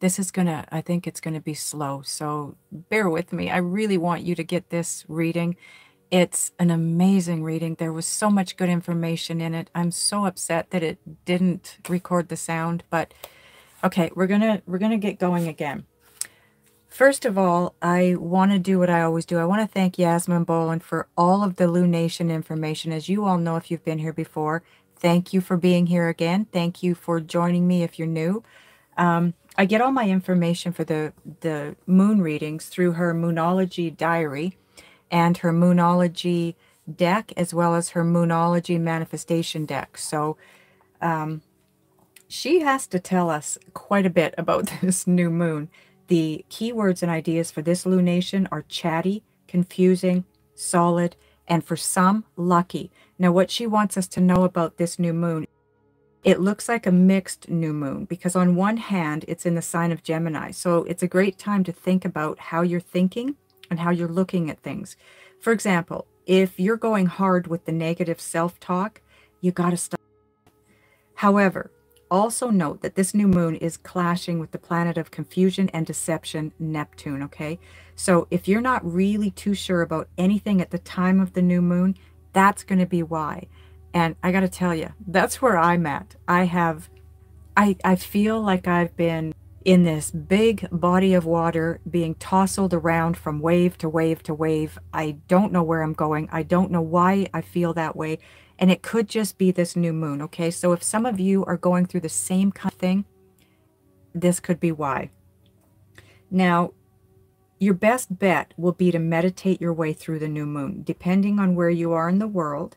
This is gonna, I think it's gonna be slow, so bear with me. I really want you to get this reading. It's an amazing reading. There was so much good information in it. I'm so upset that it didn't record the sound, but okay, we're gonna get going again. First of all, I want to do what I always do. I want to thank Yasmin Boland for all of the Lunation information. As you all know, if you've been here before, thank you for being here again. Thank you for joining me if you're new. I get all my information for the moon readings through her Moonology diary and her Moonology deck, as well as her Moonology manifestation deck. So she has to tell us quite a bit about this new moon. The keywords and ideas for this lunation are chatty, confusing, solid, and for some, lucky. Now, what she wants us to know about this new moon, it looks like a mixed new moon because on one hand, it's in the sign of Gemini. So it's a great time to think about how you're thinking and how you're looking at things. For example, if you're going hard with the negative self-talk, you got to stop. However, also note that this new moon is clashing with the planet of confusion and deception, Neptune, okay? So if you're not really too sure about anything at the time of the new moon, that's going to be why. And I got to tell you, that's where I'm at. I feel like I've been in this big body of water being tousled around from wave to wave to wave. I don't know where I'm going. I don't know why I feel that way. And it could just be this new moon, okay? So if some of you are going through the same kind of thing, this could be why. Now, your best bet will be to meditate your way through the new moon, depending on where you are in the world,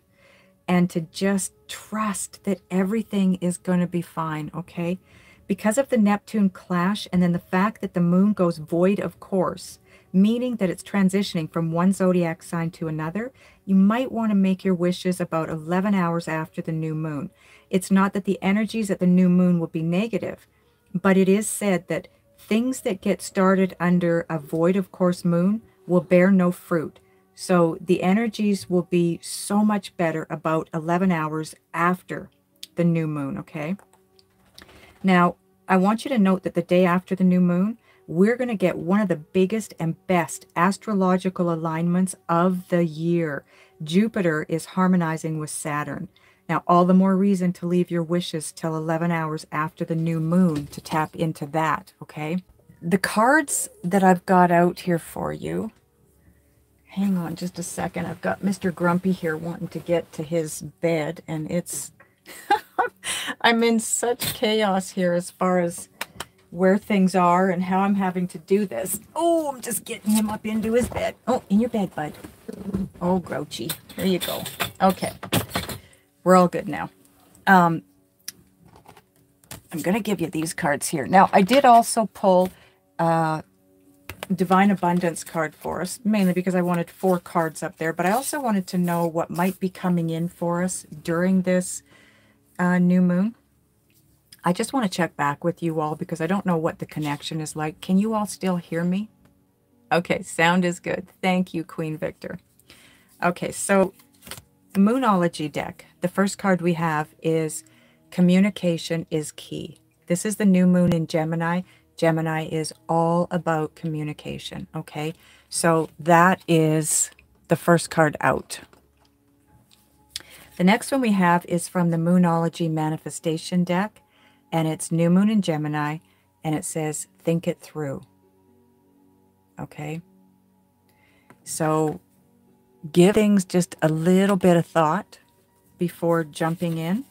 and to just trust that everything is going to be fine, okay? Because of the Neptune clash and then the fact that the moon goes void of course, meaning that it's transitioning from one zodiac sign to another, you might want to make your wishes about 11 hours after the new moon. It's not that the energies at the new moon will be negative, but it is said that things that get started under a void of course moon will bear no fruit. So the energies will be so much better about 11 hours after the new moon, okay? Now, I want you to note that the day after the new moon, we're going to get one of the biggest and best astrological alignments of the year. Jupiter is harmonizing with Saturn. Now, all the more reason to leave your wishes till 11 hours after the new moon to tap into that, okay? The cards that I've got out here for you, hang on just a second. I've got Mr. Grumpy here wanting to get to his bed, and it's... I'm in such chaos here as far as where things are and how I'm having to do this. Oh, I'm just getting him up into his bed. Oh, in your bed, bud. Oh, Grouchy. There you go. Okay. We're all good now. I'm going to give you these cards here. Now, I did also pull Divine Abundance card for us, mainly because I wanted 4 cards up there, but I also wanted to know what might be coming in for us during this new moon. I just want to check back with you all because I don't know what the connection is like. Can you all still hear me? Okay, sound is good. Thank you, Queen Victor. Okay, so Moonology deck. The first card we have is Communication is Key. This is the new moon in Gemini. Gemini is all about communication, okay? So that is the first card out. The next one we have is from the Moonology Manifestation deck, and it's New Moon in Gemini, and it says, think it through. Okay? So give things just a little bit of thought before jumping in.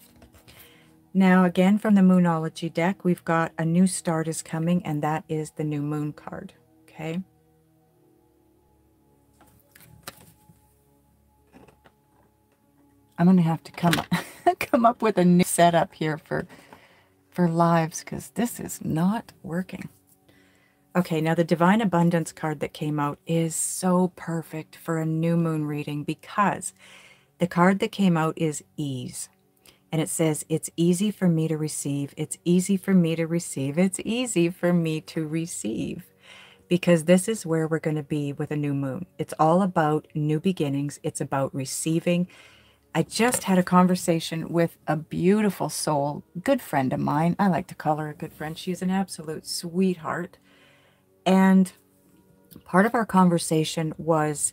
Now, again, from the Moonology deck, we've got a new start is coming, and that is the new moon card. Okay? I'm going to have to come up with a new setup here for lives because this is not working. Okay, now the Divine Abundance card that came out is so perfect for a new moon reading because the card that came out is ease. And it says, it's easy for me to receive. It's easy for me to receive. It's easy for me to receive. Because this is where we're going to be with a new moon. It's all about new beginnings. It's about receiving. I just had a conversation with a beautiful soul, good friend of mine. I like to call her a good friend. She's an absolute sweetheart. And part of our conversation was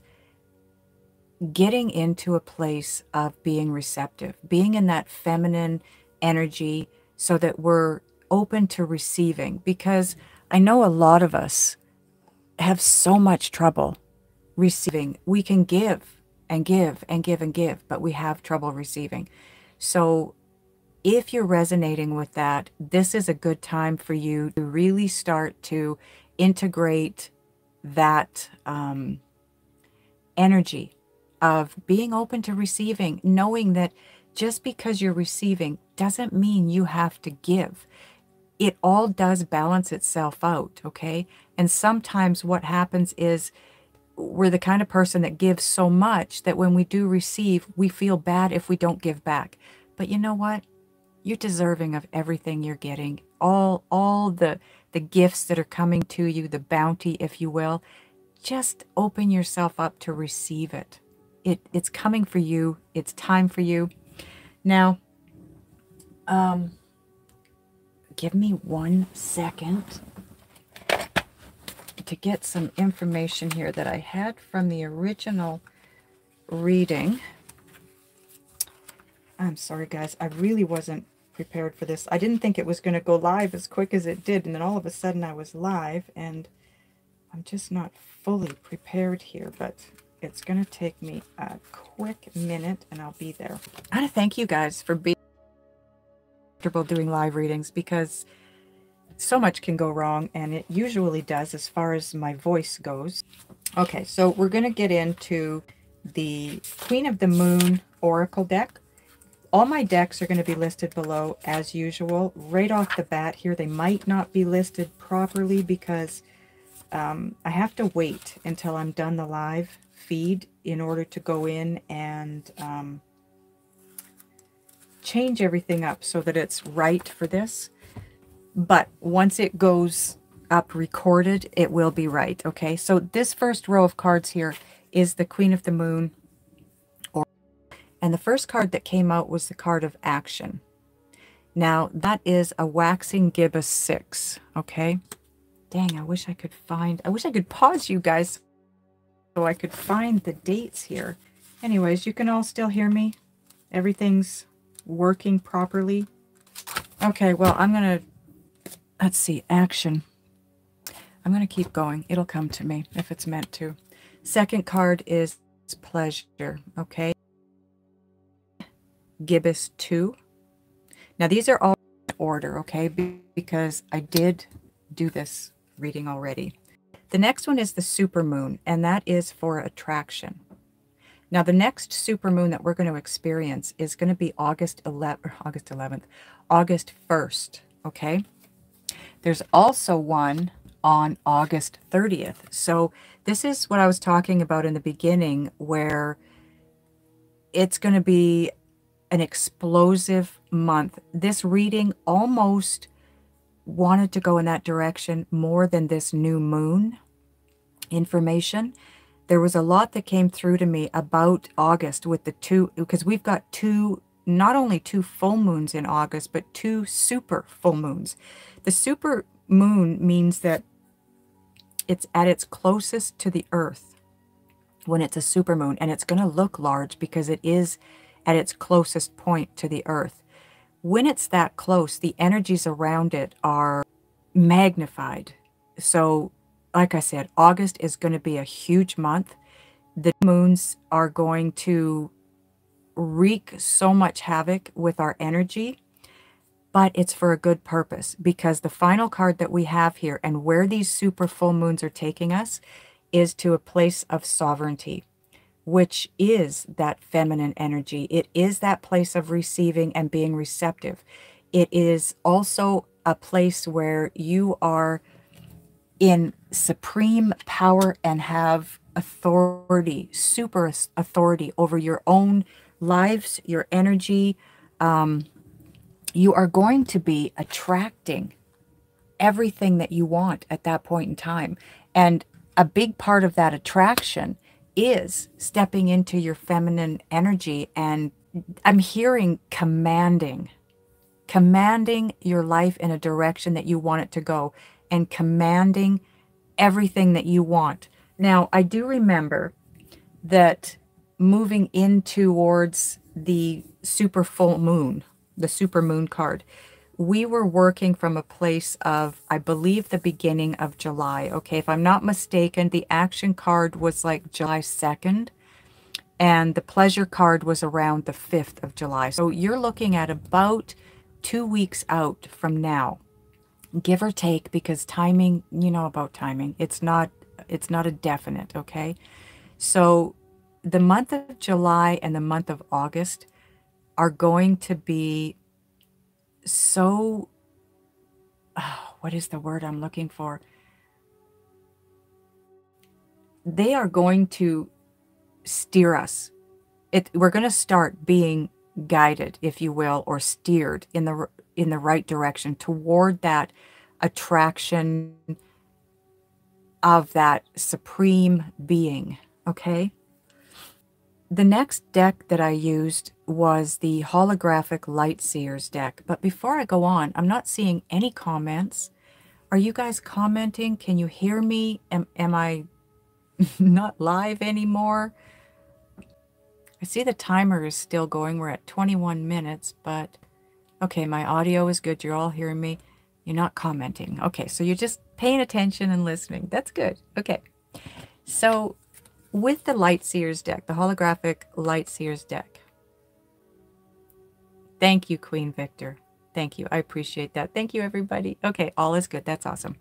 getting into a place of being receptive, being in that feminine energy so that we're open to receiving. Because I know a lot of us have so much trouble receiving. We can give and give and give and give, but we have trouble receiving. So if you're resonating with that, this is a good time for you to really start to integrate that energy of being open to receiving, knowing that just because you're receiving doesn't mean you have to give. It all does balance itself out, okay? And sometimes what happens is we're the kind of person that gives so much that when we do receive, we feel bad if we don't give back. But you know what? You're deserving of everything you're getting. All the gifts that are coming to you, the bounty, if you will. Just open yourself up to receive it. It's coming for you. It's time for you. Now, give me 1 second to get some information here that I had from the original reading. I'm sorry, guys. I really wasn't prepared for this. I didn't think it was going to go live as quick as it did, and then all of a sudden I was live, and I'm just not fully prepared here, but it's going to take me a quick minute, and I'll be there. I want to thank you guys for being comfortable doing live readings, because so much can go wrong, and it usually does as far as my voice goes. Okay, so we're going to get into the Queen of the Moon Oracle deck. All my decks are going to be listed below as usual. Right off the bat here, they might not be listed properly because I have to wait until I'm done the live feed in order to go in and change everything up so that it's right for this. But once it goes up recorded, it will be right, okay? So this first row of cards here is the Queen of the Moon. And the first card that came out was the card of action. Now, that is a Waxing Gibbous 6, okay? Dang, I wish I could pause you guys so I could find the dates here. Anyways, you can all still hear me? Everything's working properly? Okay, well, I'm going to, let's see, action. I'm going to keep going. It'll come to me if it's meant to. Second card is pleasure, okay? Gibbous 2. Now, these are all in order, okay? Because I did do this reading already. The next one is the supermoon, and that is for attraction. Now, the next supermoon that we're going to experience is going to be August 1st, okay? There's also one on August 30th. So this is what I was talking about in the beginning, where it's going to be an explosive month. This reading almost wanted to go in that direction more than this new moon information. There was a lot that came through to me about August with the two, because we've got two, not only two full moons in August, but two super full moons. The super moon means that it's at its closest to the earth when it's a super moon, and it's going to look large because it is at its closest point to the earth. When it's that close, the energies around it are magnified. So, like I said, August is going to be a huge month. The moons are going to wreak so much havoc with our energy, but it's for a good purpose, because the final card that we have here and where these super full moons are taking us is to a place of sovereignty, which is that feminine energy. It is that place of receiving and being receptive. It is also a place where you are in supreme power and have authority, super authority over your own lives, your energy. You are going to be attracting everything that you want at that point in time. And a big part of that attraction is stepping into your feminine energy and I'm hearing commanding your life in a direction that you want it to go, and commanding everything that you want. Now, I do remember that moving in towards the super full moon, the super moon card, we were working from a place of, I believe, the beginning of July. Okay, if I'm not mistaken, the action card was like July 2nd, and the pleasure card was around the 5th of July. So you're looking at about 2 weeks out from now, give or take, because timing, you know about timing. It's not a definite, okay? So the month of July and the month of August are going to be so, oh, what is the word I'm looking for? They are going to steer us. We're going to start being guided, if you will, or steered in the right direction toward that attraction of that supreme being, okay? The next deck that I used was the holographic Light Seers deck. But before I go on, I'm not seeing any comments. Are you guys commenting? Can you hear me? Am I not live anymore? I see the timer is still going. We're at 21 minutes, but okay, my audio is good. You're all hearing me. You're not commenting. Okay, so you're just paying attention and listening. That's good. Okay, so with the Light Seers deck, the holographic Light Seers deck. Thank you, Queen Victor. Thank you. I appreciate that. Thank you, everybody. Okay, all is good. That's awesome.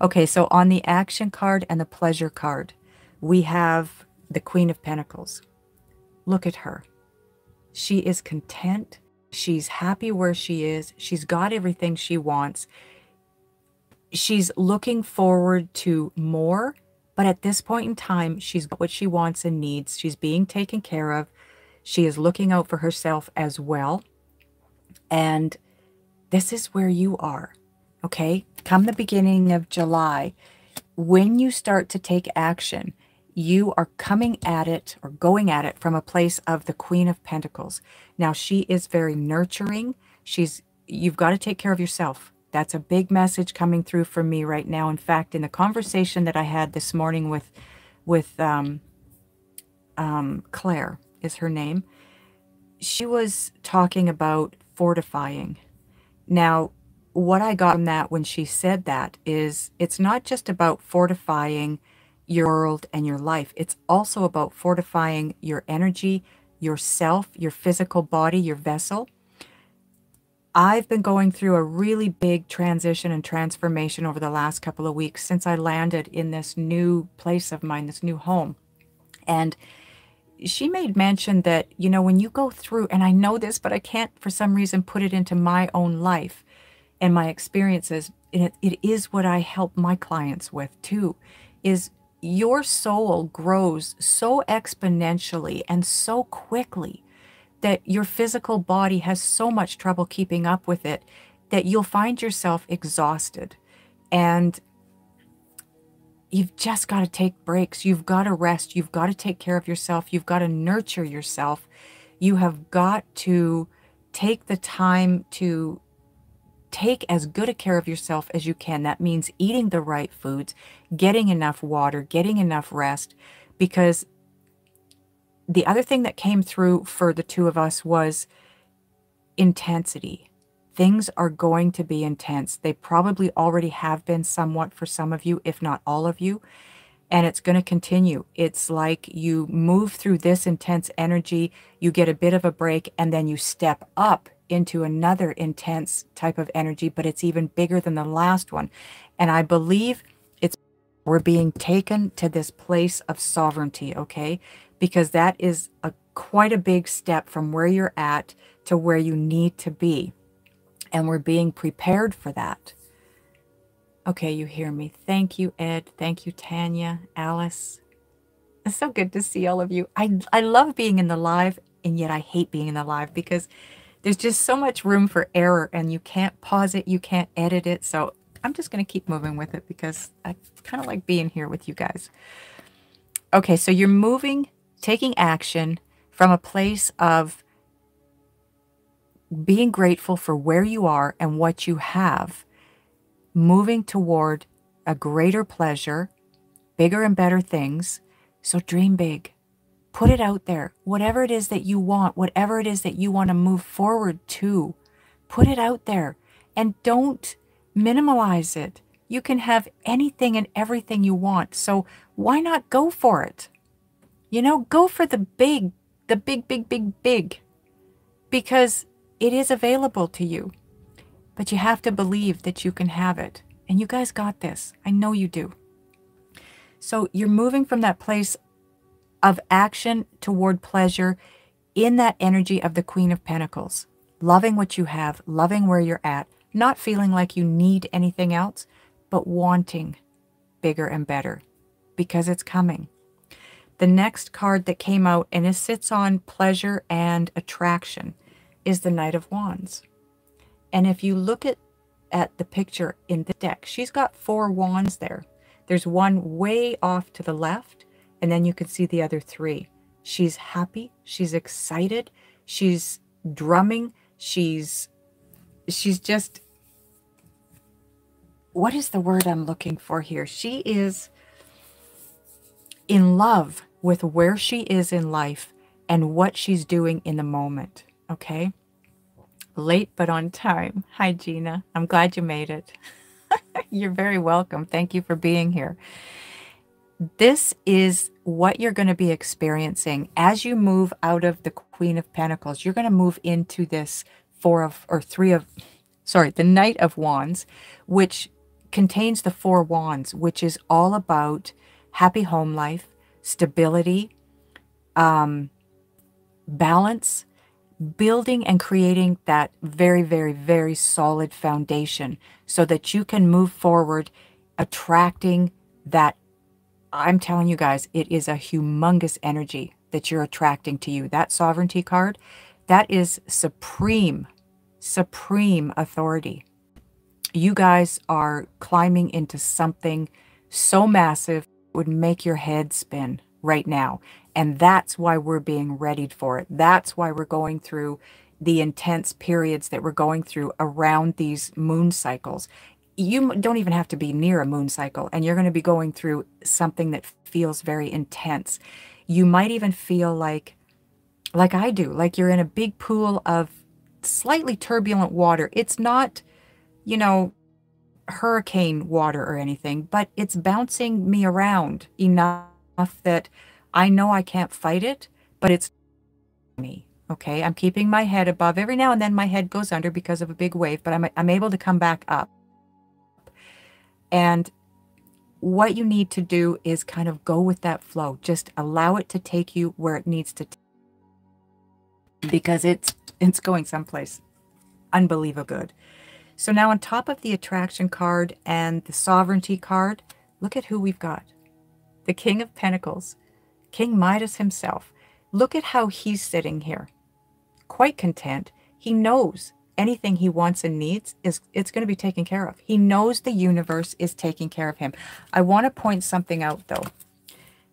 Okay, so on the action card and the pleasure card, we have the Queen of Pentacles. Look at her. She is content. She's happy where she is. She's got everything she wants. She's looking forward to more. But at this point in time, she's got what she wants and needs. She's being taken care of. She is looking out for herself as well. And this is where you are, okay? Come the beginning of July, when you start to take action, you are coming at it or going at it from a place of the Queen of Pentacles. Now, she is very nurturing. You've got to take care of yourself. That's a big message coming through for me right now. In fact, in the conversation that I had this morning with Claire is her name, she was talking about fortifying. Now, what I got from that when she said that is it's not just about fortifying your world and your life. It's also about fortifying your energy, yourself, your physical body, your vessel. I've been going through a really big transition and transformation over the last couple of weeks since I landed in this new place of mine, this new home. And she made mention that, you know, when you go through, and I know this, but I can't for some reason put it into my own life and my experiences, and it is what I help my clients with too, is your soul grows so exponentially and so quickly that your physical body has so much trouble keeping up with it that you'll find yourself exhausted. And you've just got to take breaks. You've got to rest. You've got to take care of yourself. You've got to nurture yourself. You have got to take the time to take as good a care of yourself as you can. That means eating the right foods, getting enough water, getting enough rest, because the other thing that came through for the two of us was intensity. Things are going to be intense. They probably already have been somewhat for some of you, if not all of you, and it's going to continue. It's like you move through this intense energy, you get a bit of a break, and then you step up into another intense type of energy, but it's even bigger than the last one. And I believe we're being taken to this place of sovereignty, okay? Because that is quite a big step from where you're at to where you need to be. And we're being prepared for that. Okay, you hear me. Thank you, Ed. Thank you, Tanya, Alice. It's so good to see all of you. I love being in the live, and yet I hate being in the live because there's just so much room for error, and you can't pause it, you can't edit it. So I'm just going to keep moving with it because I kind of like being here with you guys. Okay, so you're moving, taking action from a place of being grateful for where you are and what you have, moving toward a greater pleasure, bigger and better things. So dream big. Put it out there. Whatever it is that you want, whatever it is that you want to move forward to, put it out there and don't minimalize it. You can have anything and everything you want. So why not go for it? You know, go for the big, big, because it is available to you. But you have to believe that you can have it. And you guys got this. I know you do. So you're moving from that place of action toward pleasure in that energy of the Queen of Pentacles. Loving what you have, loving where you're at, not feeling like you need anything else, but wanting bigger and better because it's coming. The next card that came out, and it sits on pleasure and attraction, is the Knight of Wands. And if you look at the picture in the deck, she's got 4 wands there. There's one way off to the left, and then you can see the other 3. She's happy, she's excited, she's drumming, she's just, what is the word I'm looking for here? She is in love with where she is in life and what she's doing in the moment, okay? Late but on time. Hi, Gina. I'm glad you made it. You're very welcome. Thank you for being here. This is what you're going to be experiencing as you move out of the Queen of Pentacles. You're going to move into this the Knight of Wands, which contains the 4 wands, which is all about happy home life, stability, balance, building and creating that very, very, very solid foundation so that you can move forward, attracting that. I'm telling you guys, it is a humongous energy that you're attracting to you. That sovereignty card, that is supreme, supreme authority. You guys are climbing into something so massive it would make your head spin right now. And that's why we're being readied for it. That's why we're going through the intense periods that we're going through around these moon cycles. You don't even have to be near a moon cycle, and you're going to be going through something that feels very intense. You might even feel like I do, like you're in a big pool of slightly turbulent water. It's not, you know, hurricane water or anything, but it's bouncing me around enough that I know I can't fight it, but it's me. Okay, I'm keeping my head above. Every now and then my head goes under because of a big wave, but I'm able to come back up. And what you need to do is kind of go with that flow. Just allow it to take you where it needs to, because it's going someplace unbelievable good. So now on top of the attraction card and the sovereignty card, look at who we've got. The King of Pentacles, King Midas himself. Look at how he's sitting here. Quite content. He knows anything he wants and needs it's going to be taken care of. He knows the universe is taking care of him. I want to point something out though.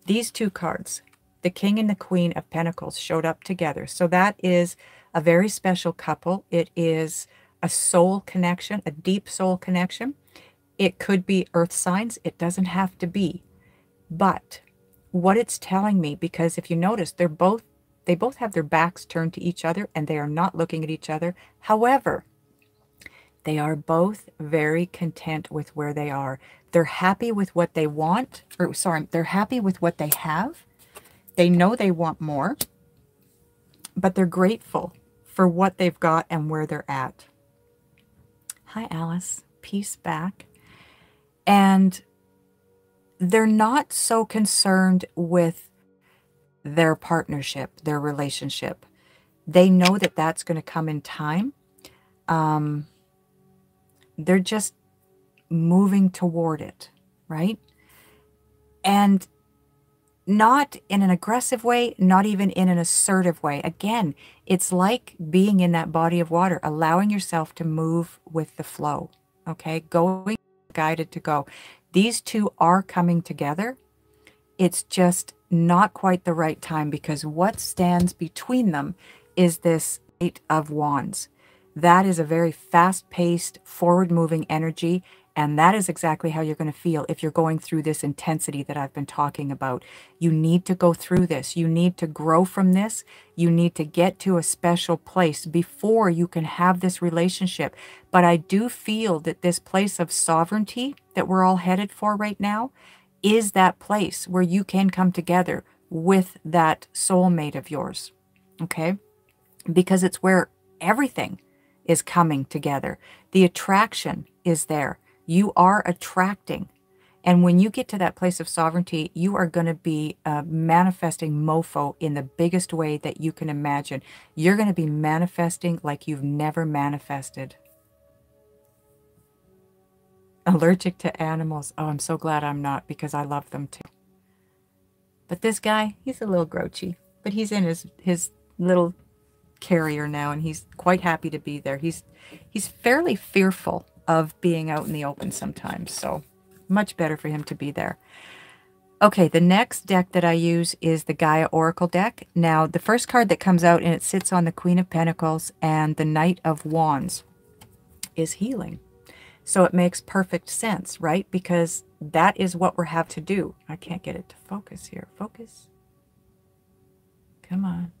These 2 cards, the King and the Queen of Pentacles, showed up together. So that is a very special couple. It is a soul connection, a deep soul connection. It could be earth signs. It doesn't have to be. But what it's telling me, because if you notice, they both have their backs turned to each other and they are not looking at each other. However, they are both very content with where they are. They're happy with what they want, or sorry, they're happy with what they have. They know they want more, but they're grateful for what they've got and where they're at. Hi, Alice. Peace back. And they're not so concerned with their partnership, their relationship. They know that that's going to come in time. They're just moving toward it, right? And not in an aggressive way, not even in an assertive way. Again, it's like being in that body of water, allowing yourself to move with the flow, okay? Going guided to go. These 2 are coming together. It's just not quite the right time, because what stands between them is this Eight of Wands. That is a very fast-paced, forward-moving energy, and that is exactly how you're going to feel if you're going through this intensity that I've been talking about. You need to go through this. You need to grow from this. You need to get to a special place before you can have this relationship. But I do feel that this place of sovereignty that we're all headed for right now is that place where you can come together with that soulmate of yours, okay? Because it's where everything is coming together. The attraction is there. You are attracting. And when you get to that place of sovereignty, you are going to be manifesting mofo in the biggest way that you can imagine. You're going to be manifesting like you've never manifested. Allergic to animals. Oh, I'm so glad I'm not, because I love them too. But this guy, he's a little grouchy. But he's in his little carrier now, and he's quite happy to be there. He's fairly fearful of being out in the open sometimes, so much better for him to be there. Okay, the next deck that I use is the Gaia Oracle deck. Now, the first card that comes out, and it sits on the Queen of Pentacles and the Knight of Wands, is healing. So it makes perfect sense, right? Because that is what we have to do. I can't get it to focus here. Focus. Come on.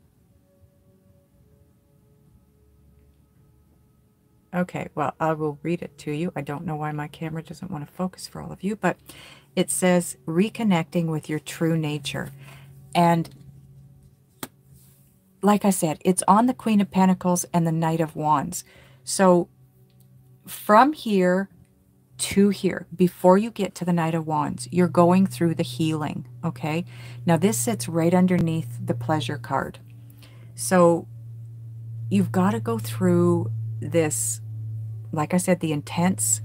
Okay, well, I will read it to you. I don't know why my camera doesn't want to focus for all of you, but it says reconnecting with your true nature. And like I said, it's on the Queen of Pentacles and the Knight of Wands. So from here to here, before you get to the Knight of Wands, you're going through the healing, okay? Now this sits right underneath the pleasure card. So you've got to go through this, like I said, the intense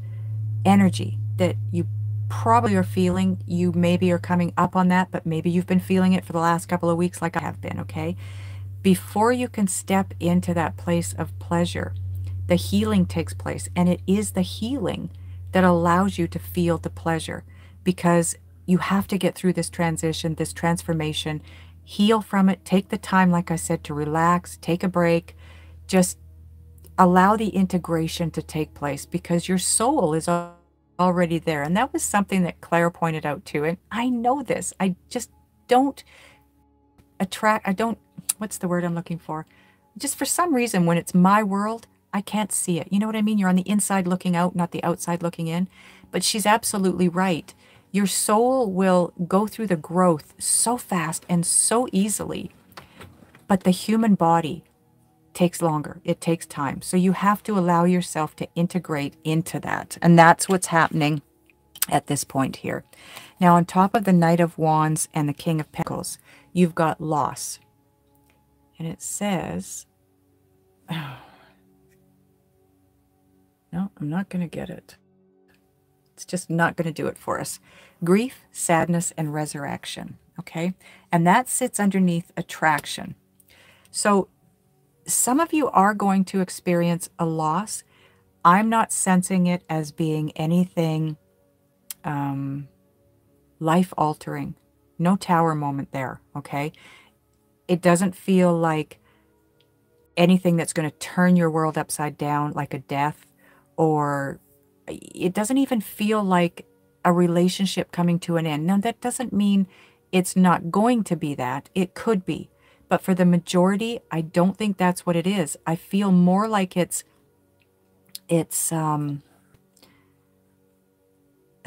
energy that you probably are feeling. You maybe are coming up on that, but maybe you've been feeling it for the last couple of weeks like I have been, okay? Before you can step into that place of pleasure, the healing takes place, and it is the healing that allows you to feel the pleasure, because you have to get through this transition, this transformation, heal from it, take the time, like I said, to relax, take a break, just allow the integration to take place, because your soul is already there. And that was something that Claire pointed out too. And I know this, I just don't what's the word I'm looking for? Just for some reason, when it's my world, I can't see it. You know what I mean? You're on the inside looking out, not the outside looking in. But she's absolutely right. Your soul will go through the growth so fast and so easily. But the human body takes longer. It takes time. So you have to allow yourself to integrate into that. And that's what's happening at this point here. Now, on top of the Knight of Wands and the King of Pentacles, you've got loss. And it says, oh, no, I'm not going to get it. It's just not going to do it for us. Grief, sadness, and resurrection. Okay? And that sits underneath attraction. So some of you are going to experience a loss. I'm not sensing it as being anything life-altering. No tower moment there, okay? It doesn't feel like anything that's going to turn your world upside down, like a death, or it doesn't even feel like a relationship coming to an end. Now, that doesn't mean it's not going to be that. It could be. But for the majority, I don't think that's what it is. I feel more like it's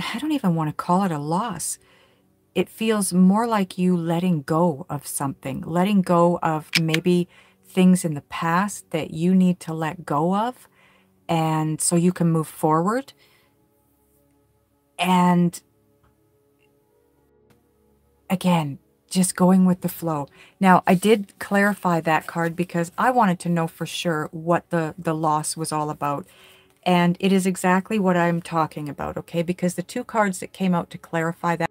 I don't even want to call it a loss. It feels more like you letting go of something, letting go of maybe things in the past that you need to let go of, and so you can move forward. And again, just going with the flow. Now, I did clarify that card because I wanted to know for sure what the loss was all about. And it is exactly what I'm talking about, okay? Because the two cards that came out to clarify that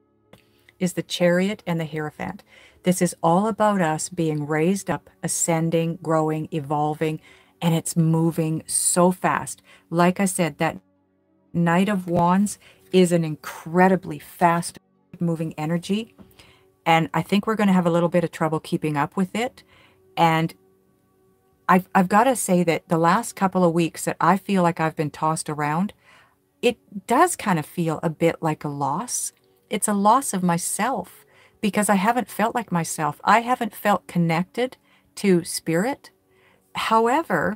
is the Chariot and the Hierophant. This is all about us being raised up, ascending, growing, evolving, and it's moving so fast. Like I said, that Knight of Wands is an incredibly fast moving energy. And I think we're going to have a little bit of trouble keeping up with it. And I've got to say that the last couple of weeks that I feel like I've been tossed around, it does kind of feel a bit like a loss. It's a loss of myself because I haven't felt like myself. I haven't felt connected to spirit. However,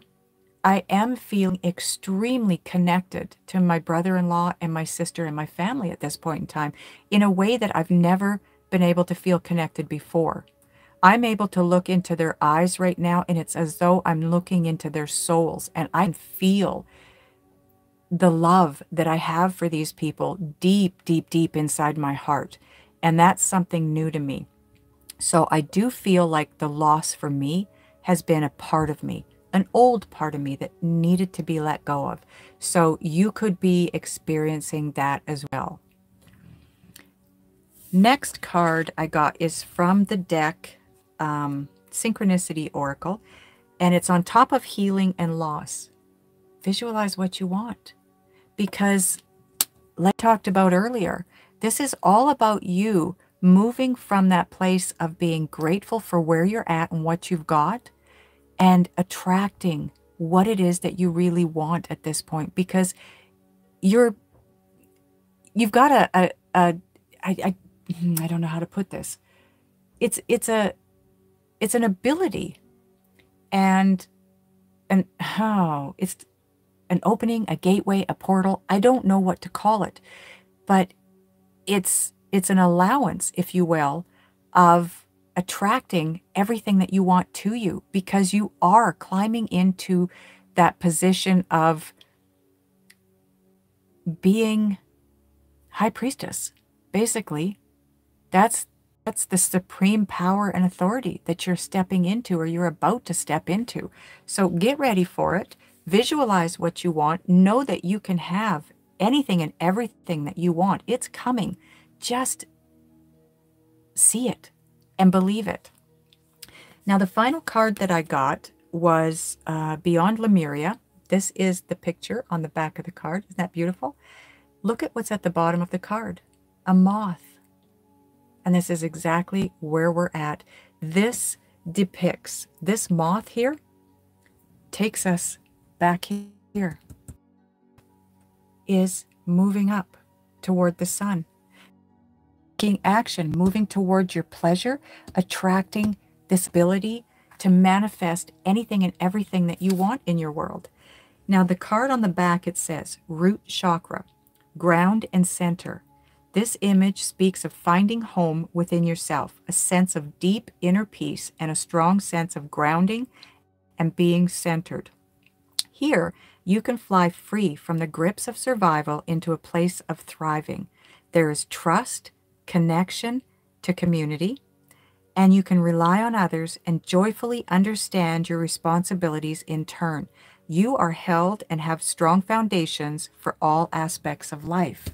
I am feeling extremely connected to my brother-in-law and my sister and my family at this point in time in a way that I've never been able to feel connected before. I'm able to look into their eyes right now, and it's as though I'm looking into their souls, and I feel the love that I have for these people deep, deep, deep inside my heart. And that's something new to me. So I do feel like the loss for me has been a part of me, an old part of me that needed to be let go of. So you could be experiencing that as well. Next card I got is from the deck, Synchronicity Oracle, and it's on top of healing and loss. Visualize what you want, because like I talked about earlier, this is all about you moving from that place of being grateful for where you're at and what you've got and attracting what it is that you really want at this point, because you've got I don't know how to put this. It's an ability, and it's an opening, a gateway, a portal. I don't know what to call it, but it's an allowance, if you will, of attracting everything that you want to you, because you are climbing into that position of being high priestess. Basically, that's the supreme power and authority that you're stepping into, or you're about to step into. So get ready for it. Visualize what you want. Know that you can have anything and everything that you want. It's coming. Just see it and believe it. Now, the final card that I got was Beyond Lemuria. This is the picture on the back of the card. Isn't that beautiful? Look at what's at the bottom of the card. A moth. And this is exactly where we're at. This depicts, this moth here takes us back here, is moving up toward the sun, taking action, moving towards your pleasure, attracting this ability to manifest anything and everything that you want in your world. Now, the card on the back, it says root chakra, ground and center. This image speaks of finding home within yourself, a sense of deep inner peace and a strong sense of grounding and being centered. Here, you can fly free from the grips of survival into a place of thriving. There is trust, connection to community, and you can rely on others and joyfully understand your responsibilities in turn. You are held and have strong foundations for all aspects of life.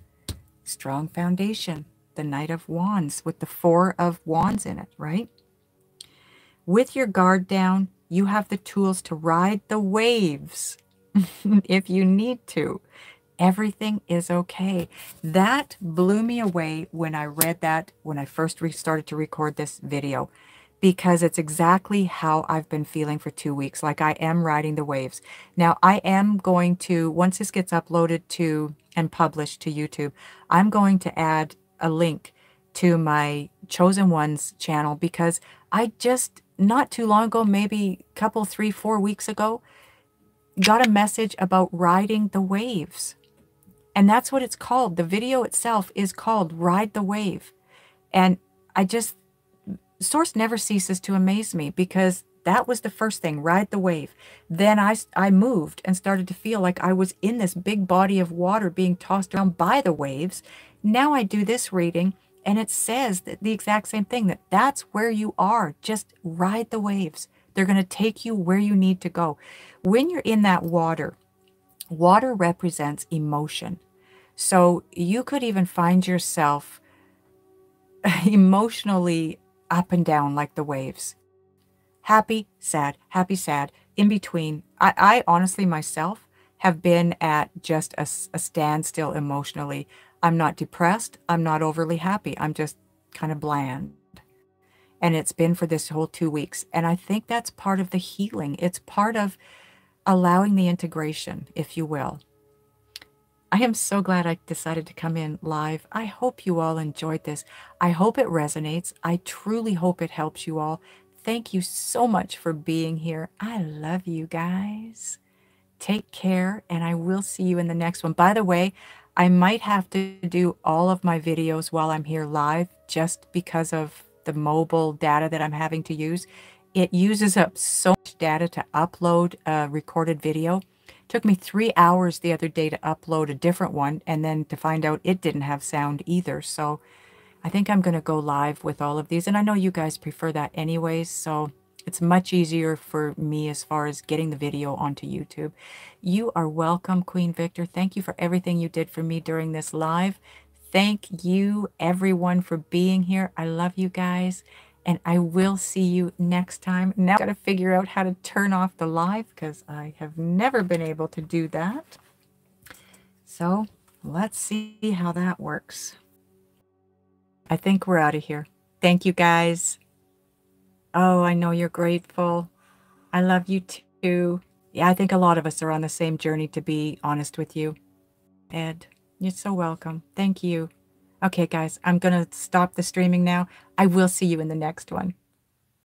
Strong foundation, the Knight of Wands with the Four of Wands in it, right? With your guard down, you have the tools to ride the waves if you need to. Everything is okay. That blew me away when I read that, when I first started to record this video, because it's exactly how I've been feeling for 2 weeks, like I am riding the waves. Now, I am going to, once this gets uploaded to and published to YouTube, I'm going to add a link to my Chosen Ones channel, because I just, not too long ago, maybe a couple, 3-4 weeks ago, got a message about riding the waves. And that's what it's called. The video itself is called Ride the Wave. And Source never ceases to amaze me, because that was the first thing, ride the wave. Then I moved and started to feel like I was in this big body of water being tossed around by the waves. Now I do this reading, and it says the exact same thing, that that's where you are. Just ride the waves. They're going to take you where you need to go. When you're in that water, water represents emotion. So you could even find yourself emotionally up and down like the waves. Happy, sad, in between. I honestly myself have been at just a standstill emotionally. I'm not depressed. I'm not overly happy. I'm just kind of bland. and it's been for this whole 2 weeks. And I think that's part of the healing. It's part of allowing the integration, if you will. I am so glad I decided to come in live. I hope you all enjoyed this. I hope it resonates. I truly hope it helps you all. Thank you so much for being here. I love you guys. Take care, and I will see you in the next one. By the way, I might have to do all of my videos while I'm here live just because of the mobile data that I'm having to use. It uses up so much data to upload a recorded video. It took me 3 hours the other day to upload a different one and then to find out it didn't have sound either. So I think I'm going to go live with all of these. And I know you guys prefer that anyways, so it's much easier for me as far as getting the video onto YouTube. You are welcome, Queen Victor. Thank you for everything you did for me during this live. Thank you, everyone, for being here. I love you guys, and I will see you next time. Now I've got to figure out how to turn off the live because I have never been able to do that. So let's see how that works. I think we're out of here. Thank you, guys. Oh, I know you're grateful. I love you too. Yeah, I think a lot of us are on the same journey, to be honest with you. Ed, you're so welcome. Thank you. Okay, guys, I'm going to stop the streaming now. I will see you in the next one.